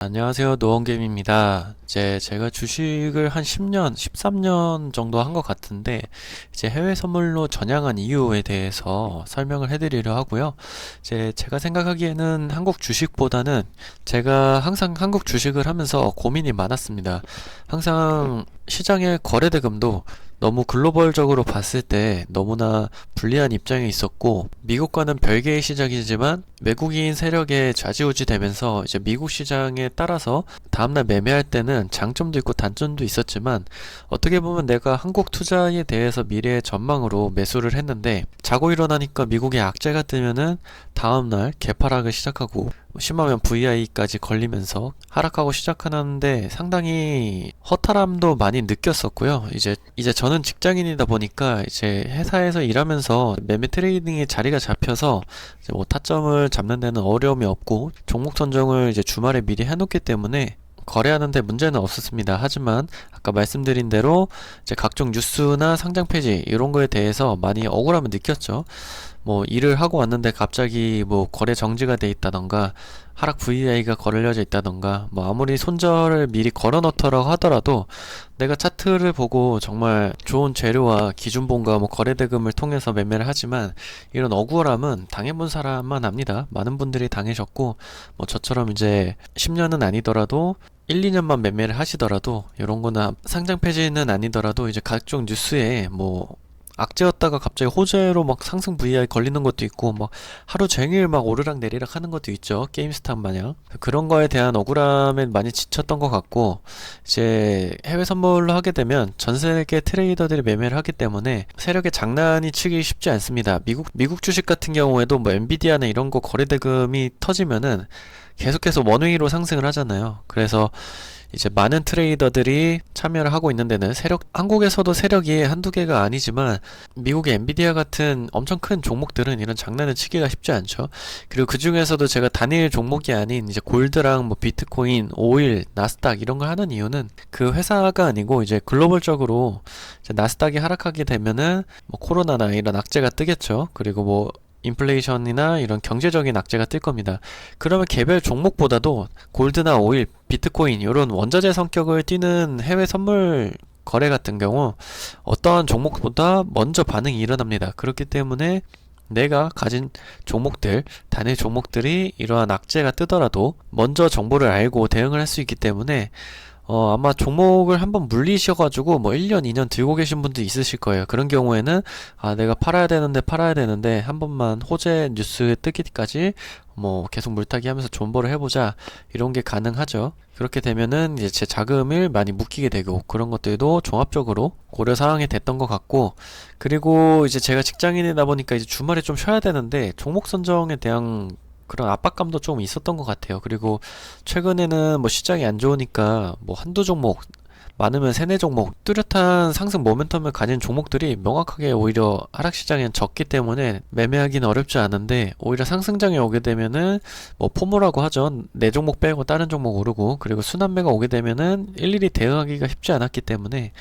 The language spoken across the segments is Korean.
안녕하세요. 노원겜입니다. 이제 제가 주식을 한 10년, 13년 정도 한 것 같은데, 이제 해외 선물로 전향한 이유에 대해서 설명을 해드리려 하고요. 이제 제가 생각하기에는 한국 주식보다는 제가 항상 한국 주식을 하면서 고민이 많았습니다. 항상 시장의 거래대금도 너무 글로벌적으로 봤을 때 너무나 불리한 입장에 있었고, 미국과는 별개의 시장이지만 외국인 세력에 좌지우지 되면서 이제 미국 시장에 따라서 다음날 매매할 때는 장점도 있고 단점도 있었지만, 어떻게 보면 내가 한국 투자에 대해서 미래의 전망으로 매수를 했는데 자고 일어나니까 미국의 악재가 뜨면은 다음날 개파락을 시작하고 심하면 VI까지 걸리면서 하락하고 시작하는데 상당히 허탈함도 많이 느꼈었고요. 이제 저는 직장인이다 보니까 이제 회사에서 일하면서 매매 트레이딩의 자리가 잡혀서 이제 뭐 타점을 잡는 데는 어려움이 없고 종목 선정을 이제 주말에 미리 해놓기 때문에 거래하는데 문제는 없었습니다. 하지만 아까 말씀드린 대로 이제 각종 뉴스나 상장 폐지 이런 거에 대해서 많이 억울함을 느꼈죠. 뭐 일을 하고 왔는데 갑자기 뭐 거래 정지가 돼 있다던가 하락 VI가 걸려져 있다던가 뭐 아무리 손절을 미리 걸어 놓더라고 하더라도 내가 차트를 보고 정말 좋은 재료와 기준본과 뭐 거래대금을 통해서 매매를 하지만 이런 억울함은 당해본 사람만 압니다. 많은 분들이 당하셨고 뭐 저처럼 이제 10년은 아니더라도 1, 2년만 매매를 하시더라도 이런 거나 상장 폐지는 아니더라도 이제 각종 뉴스에 뭐 악재였다가 갑자기 호재로 막 상승 VI 걸리는 것도 있고 막 하루 종일 막 오르락 내리락 하는 것도 있죠. 게임스탑 마냥. 그런 거에 대한 억울함에 많이 지쳤던 것 같고 이제 해외 선물로 하게 되면 전 세계 트레이더들이 매매를 하기 때문에 세력의 장난이 치기 쉽지 않습니다. 미국 주식 같은 경우에도 뭐 엔비디아나 이런 거 거래대금이 터지면은 계속해서 원웨이로 상승을 하잖아요. 그래서 이제 많은 트레이더들이 참여를 하고 있는 데는 한국에서도 세력이 한두 개가 아니지만 미국의 엔비디아 같은 엄청 큰 종목들은 이런 장난을 치기가 쉽지 않죠. 그리고 그 중에서도 제가 단일 종목이 아닌 이제 골드랑 뭐 비트코인, 오일, 나스닥 이런 걸 하는 이유는 그 회사가 아니고 이제 글로벌적으로 이제 나스닥이 하락하게 되면은 뭐 코로나나 이런 악재가 뜨겠죠. 그리고 뭐 인플레이션이나 이런 경제적인 악재가 뜰 겁니다. 그러면 개별 종목보다도 골드나 오일, 비트코인 이런 원자재 성격을 띠는 해외 선물 거래 같은 경우 어떠한 종목보다 먼저 반응이 일어납니다. 그렇기 때문에 내가 가진 종목들, 단일 종목들이 이러한 악재가 뜨더라도 먼저 정보를 알고 대응을 할 수 있기 때문에 아마 종목을 한번 물리셔가지고 뭐 1년, 2년 들고 계신 분도 있으실 거예요. 그런 경우에는 내가 팔아야 되는데 한 번만 호재 뉴스에 뜨기까지 뭐 계속 물타기 하면서 존버를 해보자 이런 게 가능하죠. 그렇게 되면은 이제 제 자금을 많이 묶이게 되고 그런 것들도 종합적으로 고려 사항이 됐던 것 같고, 그리고 이제 제가 직장인이다 보니까 이제 주말에 좀 쉬어야 되는데 종목 선정에 대한 그런 압박감도 좀 있었던 것 같아요. 그리고 최근에는 뭐 시장이 안 좋으니까 뭐 한두 종목, 많으면 세네 종목, 뚜렷한 상승 모멘텀을 가진 종목들이 명확하게 오히려 하락시장엔 적기 때문에 매매하기는 어렵지 않은데, 오히려 상승장에 오게 되면은 뭐 포모라고 하죠. 네 종목 빼고 다른 종목 오르고, 그리고 순환매가 오게 되면은 일일이 대응하기가 쉽지 않았기 때문에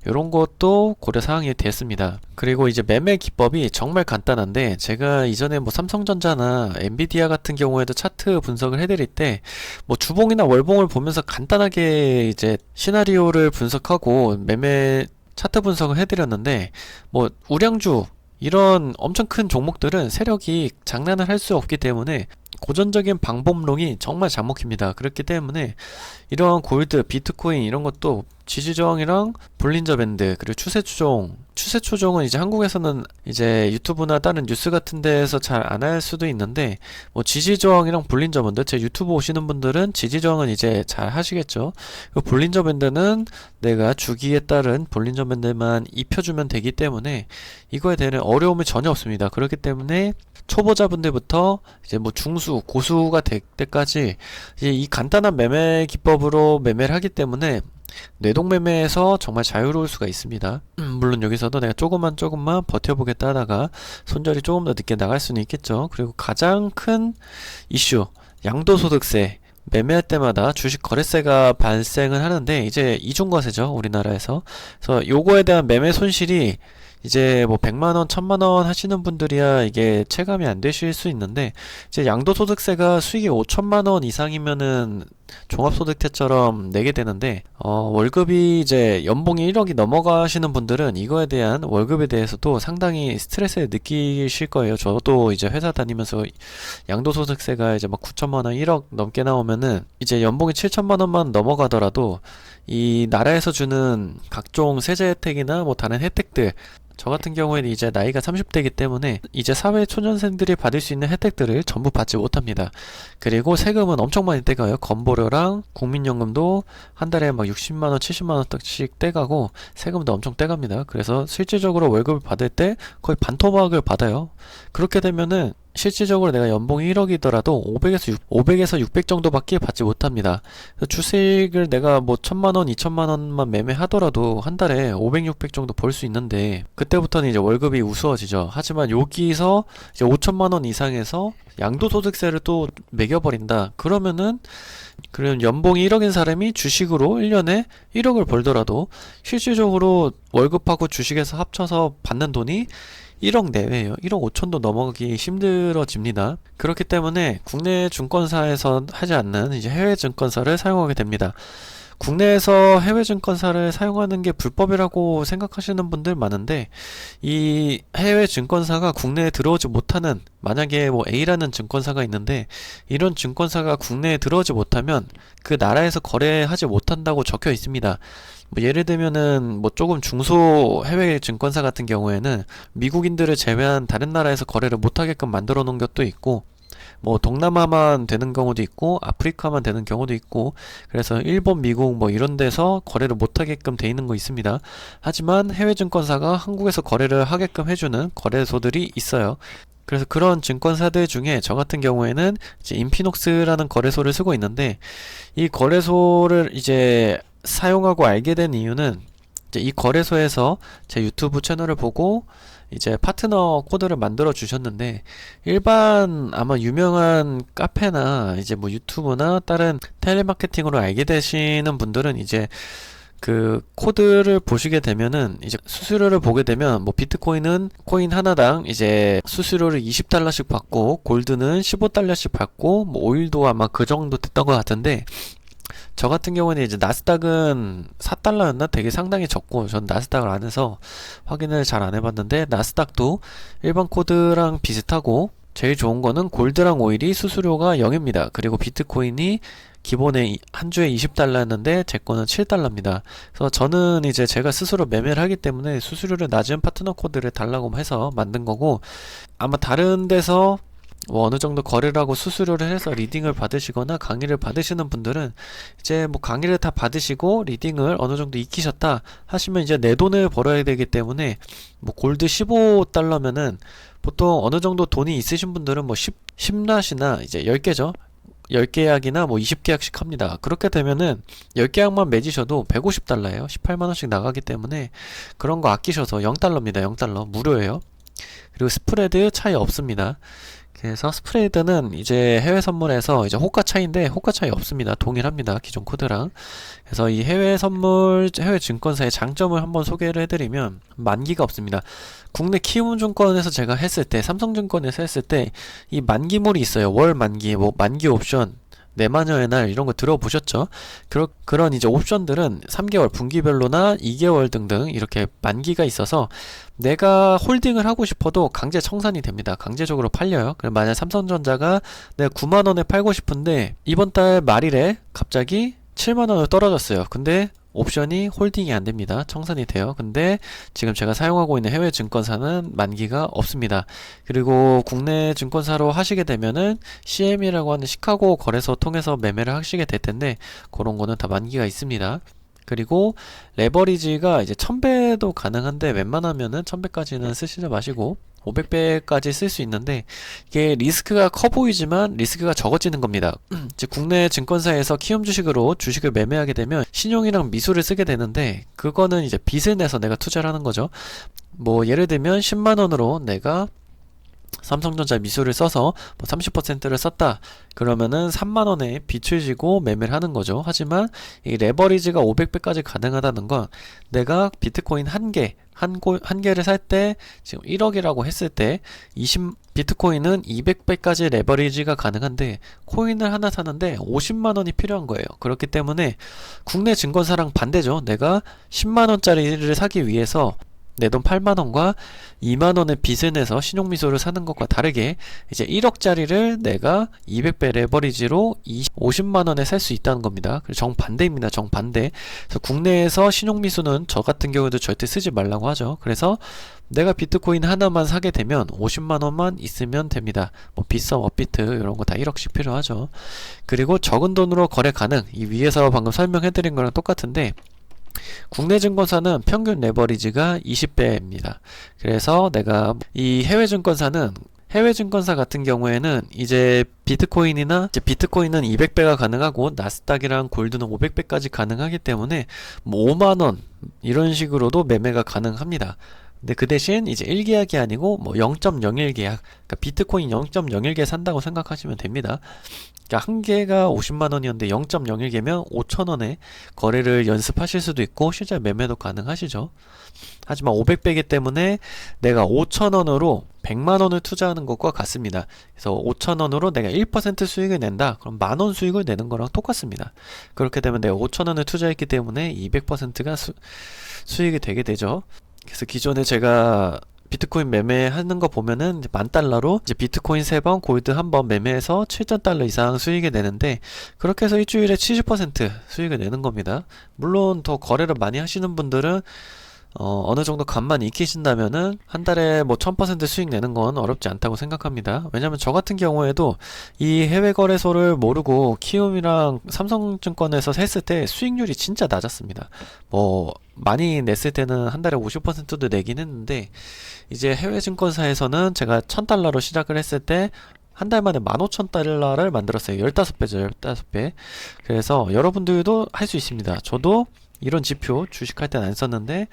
이런 것도 고려사항이 됐습니다. 그리고 이제 매매 기법이 정말 간단한데, 제가 이전에 뭐 삼성전자나 엔비디아 같은 경우에도 차트 분석을 해드릴 때 뭐 주봉이나 월봉을 보면서 간단하게 이제 시나리오를 분석하고 매매 차트 분석을 해드렸는데, 뭐 우량주 이런 엄청 큰 종목들은 세력이 장난을 할 수 없기 때문에 고전적인 방법론이 정말 잘 먹힙니다. 그렇기 때문에 이러한 골드, 비트코인 이런 것도 지지저항이랑 볼린저 밴드, 그리고 추세초종은 이제 한국에서는 이제 유튜브나 다른 뉴스 같은 데에서 잘 안 할 수도 있는데, 뭐 지지저항이랑 볼린저 밴드, 제 유튜브 오시는 분들은 지지저항은 이제 잘 하시겠죠. 그 볼린저 밴드는 내가 주기에 따른 볼린저 밴드만 입혀주면 되기 때문에 이거에 대한 어려움이 전혀 없습니다. 그렇기 때문에 초보자분들부터 이제 뭐 중수, 고수가 될 때까지 이제 이 간단한 매매 기법으로 매매를 하기 때문에 뇌동매매에서 정말 자유로울 수가 있습니다. 물론 여기서도 내가 조금만 버텨보겠다 하다가 손절이 조금 더 늦게 나갈 수는 있겠죠. 그리고 가장 큰 이슈, 양도소득세. 매매할 때마다 주식 거래세가 발생을 하는데 이제 이중과세죠, 우리나라에서. 그래서 요거에 대한 매매 손실이 이제 뭐 100만 원, 1000만 원 하시는 분들이야 이게 체감이 안 되실 수 있는데, 이제 양도소득세가 수익이 5천만 원 이상이면은 종합소득세처럼 내게 되는데, 월급이 이제 연봉이 1억이 넘어가시는 분들은 이거에 대한 월급에 대해서도 상당히 스트레스를 느끼실 거예요. 저도 이제 회사 다니면서 양도소득세가 이제 막 9천만 원, 1억 넘게 나오면은 이제 연봉이 7천만 원만 넘어가더라도 이 나라에서 주는 각종 세제 혜택이나 뭐 다른 혜택들, 저 같은 경우에는 이제 나이가 30대이기 때문에 이제 사회 초년생들이 받을 수 있는 혜택들을 전부 받지 못합니다. 그리고 세금은 엄청 많이 떼가요. 건보료랑 국민연금도 한 달에 막 60만 원, 70만 원씩 떼가고 세금도 엄청 떼갑니다. 그래서 실질적으로 월급을 받을 때 거의 반토막을 받아요. 그렇게 되면은 실질적으로 내가 연봉이 1억이더라도 500에서 600 정도밖에 받지 못합니다. 주식을 내가 뭐 1000만 원, 2000만 원만 매매하더라도 한 달에 500, 600 정도 벌 수 있는데, 그때부터는 이제 월급이 우스워지죠. 하지만 여기서 이제 5천만 원 이상에서 양도소득세를 또 매겨버린다. 그럼 연봉이 1억인 사람이 주식으로 1년에 1억을 벌더라도 실질적으로 월급하고 주식에서 합쳐서 받는 돈이 1억 내외예요. 1억 5천도 넘어가기 힘들어집니다. 그렇기 때문에 국내 증권사에서 하지 않는 이제 해외 증권사를 사용하게 됩니다. 국내에서 해외 증권사를 사용하는 게 불법이라고 생각하시는 분들 많은데, 이 해외 증권사가 국내에 들어오지 못하는, 만약에 뭐 A라는 증권사가 있는데 이런 증권사가 국내에 들어오지 못하면 그 나라에서 거래하지 못한다고 적혀 있습니다. 뭐 예를 들면은 뭐 조금 중소 해외 증권사 같은 경우에는 미국인들을 제외한 다른 나라에서 거래를 못하게끔 만들어 놓은 것도 있고, 뭐 동남아만 되는 경우도 있고 아프리카만 되는 경우도 있고, 그래서 일본, 미국 뭐 이런 데서 거래를 못하게끔 돼 있는 거 있습니다. 하지만 해외 증권사가 한국에서 거래를 하게끔 해주는 거래소들이 있어요. 그래서 그런 증권사들 중에 저 같은 경우에는 이제 인피녹스라는 거래소를 쓰고 있는데, 이 거래소를 이제 사용하고 알게 된 이유는, 이제 이 거래소에서 제 유튜브 채널을 보고 이제 파트너 코드를 만들어 주셨는데, 일반 아마 유명한 카페나 이제 뭐 유튜브나 다른 텔레마케팅으로 알게 되시는 분들은 이제 그 코드를 보시게 되면은 이제 수수료를 보게 되면 뭐 비트코인은 코인 하나당 이제 수수료를 20달러씩 받고, 골드는 15달러씩 받고, 뭐 오일도 아마 그 정도 됐던 것 같은데, 저 같은 경우는 이제 나스닥은 4달러였나? 되게 상당히 적고, 전 나스닥을 안 해서 확인을 잘 안 해봤는데, 나스닥도 일반 코드랑 비슷하고, 제일 좋은 거는 골드랑 오일이 수수료가 0입니다. 그리고 비트코인이 기본에 한 주에 20달러였는데 제 거는 7달러입니다. 그래서 저는 이제 제가 스스로 매매를 하기 때문에 수수료를 낮은 파트너 코드를 달라고 해서 만든 거고, 아마 다른 데서 뭐 어느 정도 거래를 하고 수수료를 해서 리딩을 받으시거나 강의를 받으시는 분들은 이제 뭐 강의를 다 받으시고 리딩을 어느 정도 익히셨다 하시면 이제 내 돈을 벌어야 되기 때문에, 뭐 골드 15달러면은 보통 어느 정도 돈이 있으신 분들은 뭐 10낫이나 이제 10개죠. 10계약이나 뭐 20계약씩 합니다. 그렇게 되면은 10계약만 맺으셔도 150달러예요. 18만원씩 나가기 때문에 그런 거 아끼셔서 0달러입니다. 0달러. 무료예요. 그리고 스프레드 차이 없습니다. 그래서 스프레드는 이제 해외 선물에서 이제 호가 차이인데 호가 차이 없습니다. 동일합니다. 기존 코드랑. 그래서 이 해외 선물, 해외 증권사의 장점을 한번 소개를 해드리면, 만기가 없습니다. 국내 키움증권에서 제가 했을 때, 삼성증권에서 했을 때 이 만기물이 있어요. 월 만기, 뭐 만기 옵션, 내마녀의 날 이런 거 들어보셨죠? 그런 이제 옵션들은 3개월 분기별로나 2개월 등등 이렇게 만기가 있어서 내가 홀딩을 하고 싶어도 강제 청산이 됩니다. 강제적으로 팔려요. 그럼 만약 삼성전자가 내가 9만원에 팔고 싶은데 이번 달 말일에 갑자기 7만원으로 떨어졌어요. 근데 옵션이 홀딩이 안 됩니다. 청산이 돼요. 근데 지금 제가 사용하고 있는 해외 증권사는 만기가 없습니다. 그리고 국내 증권사로 하시게 되면은 CM이라고 하는 시카고 거래소 통해서 매매를 하시게 될 텐데, 그런 거는 다 만기가 있습니다. 그리고 레버리지가 이제 1000배도 가능한데 웬만하면은 1000배까지는 쓰시지 마시고 500배까지 쓸 수 있는데, 이게 리스크가 커 보이지만 리스크가 적어지는 겁니다. 즉 국내 증권사에서 키움 주식으로 주식을 매매하게 되면 신용이랑 미수를 쓰게 되는데, 그거는 이제 빚을 내서 내가 투자를 하는 거죠. 뭐 예를 들면 10만원으로 내가 삼성전자 미수를 써서 뭐 30%를 썼다. 그러면은 3만원에 빚을 지고 매매를 하는 거죠. 하지만 이 레버리지가 500배까지 가능하다는 건 내가 비트코인 한 한 개를 살 때 지금 1억이라고 했을 때 비트코인은 200배까지 레버리지가 가능한데 코인을 하나 사는데 50만 원이 필요한 거예요. 그렇기 때문에 국내 증권사랑 반대죠. 내가 10만 원짜리를 사기 위해서 내 돈 8만 원과 2만 원의 빚을 내서 신용미수를 사는 것과 다르게 이제 1억짜리를 내가 200배 레버리지로 50만 원에 살 수 있다는 겁니다. 정반대입니다. 정반대. 그래서 국내에서 신용미수는 저 같은 경우에도 절대 쓰지 말라고 하죠. 그래서 내가 비트코인 하나만 사게 되면 50만 원만 있으면 됩니다. 뭐 빗썸, 업비트 이런 거 다 1억씩 필요하죠. 그리고 적은 돈으로 거래 가능. 이 위에서 방금 설명해드린 거랑 똑같은데 국내 증권사는 평균 레버리지가 20배입니다. 그래서 내가 이 해외 증권사 같은 경우에는 이제 비트코인은 200배가 가능하고 나스닥이랑 골드는 500배까지 가능하기 때문에 뭐 5만원 이런 식으로도 매매가 가능합니다. 근데 그 대신 이제 1계약이 아니고 뭐 0.01계약, 그러니까 비트코인 0.01개 산다고 생각하시면 됩니다. 그러니까 한 개가 50만 원이었는데 0.01개면 5천 원에 거래를 연습하실 수도 있고 실제 매매도 가능하시죠. 하지만 500배이기 때문에 내가 5천 원으로 100만 원을 투자하는 것과 같습니다. 그래서 5천 원으로 내가 1% 수익을 낸다. 그럼 만 원 수익을 내는 거랑 똑같습니다. 그렇게 되면 내가 5천 원을 투자했기 때문에 200%가 수익이 되게 되죠. 그래서 기존에 제가 비트코인 매매하는 거 보면은 $10,000로 이제 비트코인 3번, 골드 1번 매매해서 $7,000 이상 수익을 내는데 그렇게 해서 일주일에 70% 수익을 내는 겁니다. 물론 더 거래를 많이 하시는 분들은 어느 정도 간만 익히신다면은 한 달에 뭐 1000% 수익 내는 건 어렵지 않다고 생각합니다. 왜냐면 저 같은 경우에도 이 해외 거래소를 모르고 키움이랑 삼성증권에서 했을 때 수익률이 진짜 낮았습니다. 뭐 많이 냈을 때는 한 달에 50%도 내긴 했는데 이제 해외 증권사에서는 제가 $1,000로 시작을 했을 때 한 달 만에 15,000달러를 만들었어요. 15배죠, 15배. 그래서 여러분들도 할 수 있습니다. 저도 이런 지표 주식할 땐 안 썼는데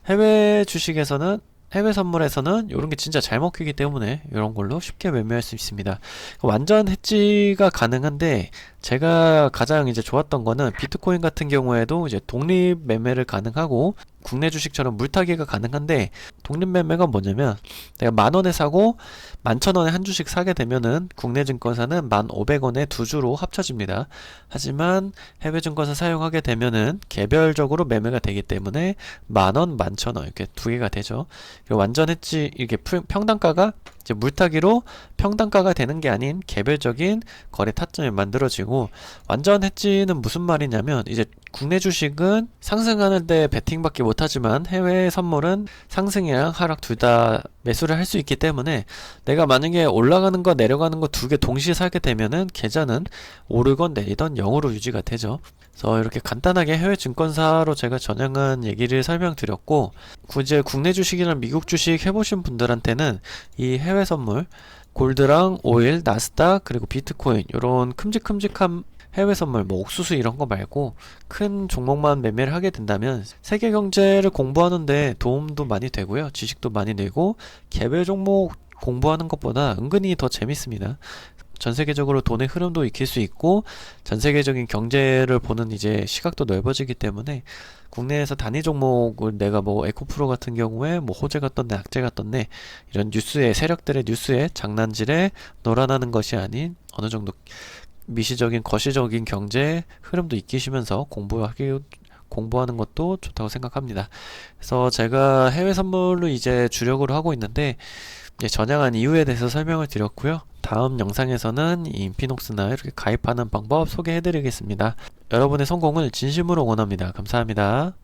해외 주식에서는 해외 선물에서는 이런 게 진짜 잘 먹히기 때문에 이런 걸로 쉽게 매매할 수 있습니다. 완전 해지가 가능한데 제가 가장 이제 좋았던 거는 비트코인 같은 경우에도 이제 독립 매매를 가능하고 국내 주식처럼 물타기가 가능한데 독립 매매가 뭐냐면 내가 10,000원에 사고 11,000원에 한 주씩 사게 되면은 국내 증권사는 1,500원에 두 주로 합쳐집니다. 하지만 해외 증권사 사용하게 되면은 개별적으로 매매가 되기 때문에 10,000원, 11,000원 이렇게 두 개가 되죠. 완전 해지 이렇게 평단가가 이제 물타기로 평단가가 되는 게 아닌 개별적인 거래 타점이 만들어지고 완전 해지는 무슨 말이냐면 이제 국내 주식은 상승하는데 베팅밖에 못하지만 해외 선물은 상승이랑 하락 둘 다 매수를 할 수 있기 때문에 내가 만약에 올라가는 거 내려가는 거 두 개 동시에 사게 되면은 계좌는 오르건 내리던 0으로 유지가 되죠. 그래서 이렇게 간단하게 해외 증권사로 제가 전향한 얘기를 설명드렸고 굳이 국내 주식이랑 미국 주식 해보신 분들한테는 이 해외 선물 골드랑 오일, 나스닥 그리고 비트코인 이런 큼직큼직한 해외 선물 뭐 옥수수 이런 거 말고 큰 종목만 매매를 하게 된다면 세계 경제를 공부하는데 도움도 많이 되고요. 지식도 많이 늘고 개별 종목 공부하는 것보다 은근히 더 재밌습니다. 전 세계적으로 돈의 흐름도 익힐 수 있고 전 세계적인 경제를 보는 이제 시각도 넓어지기 때문에 국내에서 단위 종목을 내가 뭐 에코프로 같은 경우에 뭐 호재가 떴네 악재가 떴네 이런 뉴스에 세력들의 뉴스에 장난질에 놀아나는 것이 아닌 어느 정도 미시적인 거시적인 경제 흐름도 익히시면서 공부하는 것도 좋다고 생각합니다. 그래서 제가 해외 선물로 이제 주력으로 하고 있는데 이제 전향한 이유에 대해서 설명을 드렸고요. 다음 영상에서는 이 인피녹스나 이렇게 가입하는 방법 소개해 드리겠습니다. 여러분의 성공을 진심으로 응원합니다. 감사합니다.